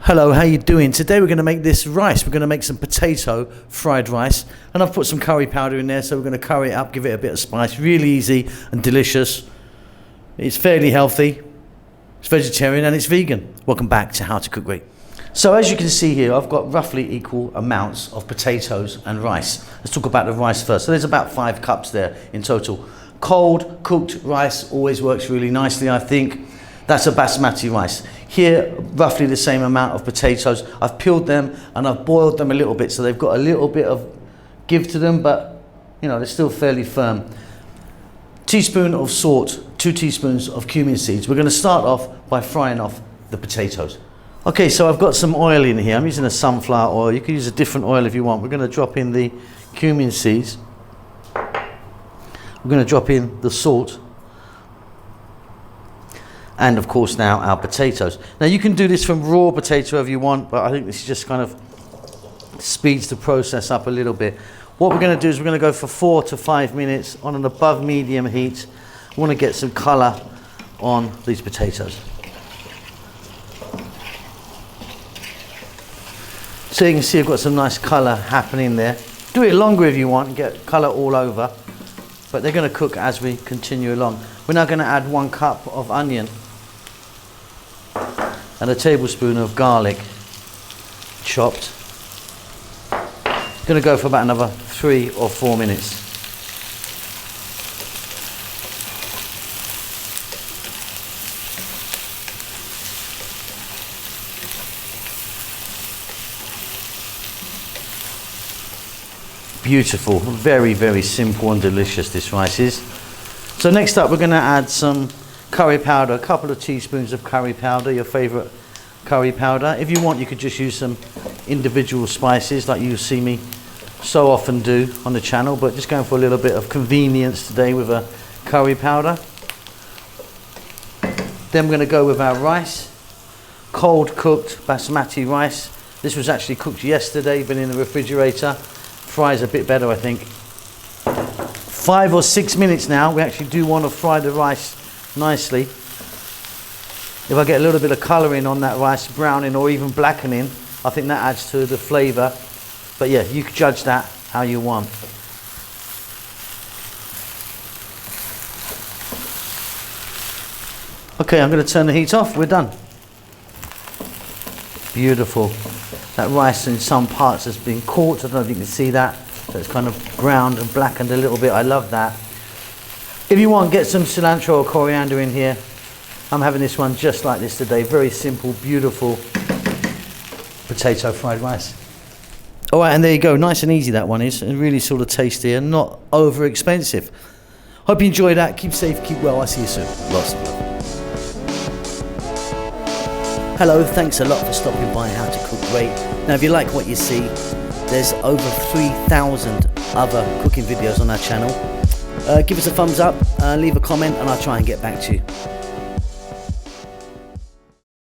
Hello, how you doing? Today we're going to make this rice. We're going to make some potato fried rice, and I've put some curry powder in there, so we're going to curry it up, give it a bit of spice. Really easy and delicious. It's fairly healthy, it's vegetarian, and it's vegan. Welcome back to How to Cook Great. So as you can see here, I've got roughly equal amounts of potatoes and rice. Let's talk about the rice first. So there's about 5 cups there in total. Cold cooked rice always works really nicely, I think. That's a basmati rice. Here, roughly the same amount of potatoes. I've peeled them and I've boiled them a little bit, so they've got a little bit of give to them, but you know, they're still fairly firm. Teaspoon of salt, 2 teaspoons of cumin seeds. We're going to start off by frying off the potatoes. Okay, so I've got some oil in here. I'm using a sunflower oil. You can use a different oil if you want. We're going to drop in the cumin seeds. We're going to drop in the salt. And of course now our potatoes. Now you can do this from raw potato if you want, but I think this just kind of speeds the process up a little bit. What we're going to do is we're going to go for 4 to 5 minutes on an above medium heat. We want to get some colour on these potatoes. So you can see I've got some nice colour happening there. Do it longer if you want and get colour all over, but they're going to cook as we continue along. We're now going to add 1 cup of onion and a tablespoon of garlic chopped. Going to go for about another 3 or 4 minutes. Beautiful, very, very simple and delicious this rice is. So next up we're going to add some curry powder, a couple of teaspoons of curry powder, your favourite curry powder. If you want, you could just use some individual spices like you see me so often do on the channel, but just going for a little bit of convenience today with a curry powder. Then we're going to go with our rice, cold cooked basmati rice. This was actually cooked yesterday, been in the refrigerator. Fries a bit better, I think. 5 or 6 minutes now. We actually do want to fry the rice nicely. If I get a little bit of colouring on that rice, browning or even blackening, I think that adds to the flavour. But yeah, you can judge that how you want. Okay, I'm going to turn the heat off. We're done. Beautiful. That rice in some parts has been caught. I don't know if you can see that. So it's kind of browned and blackened a little bit. I love that. If you want, get some cilantro or coriander in here. I'm having this one just like this today. Very simple, beautiful potato fried rice. All right, and there you go. Nice and easy that one is. And really sort of tasty and not over expensive. Hope you enjoyed that. Keep safe, keep well. I'll see you soon. Lots of love. Hello, thanks a lot for stopping by How to Cook Great. Now if you like what you see, there's over 3,000 other cooking videos on our channel. Give us a thumbs up, leave a comment, and I'll try and get back to you.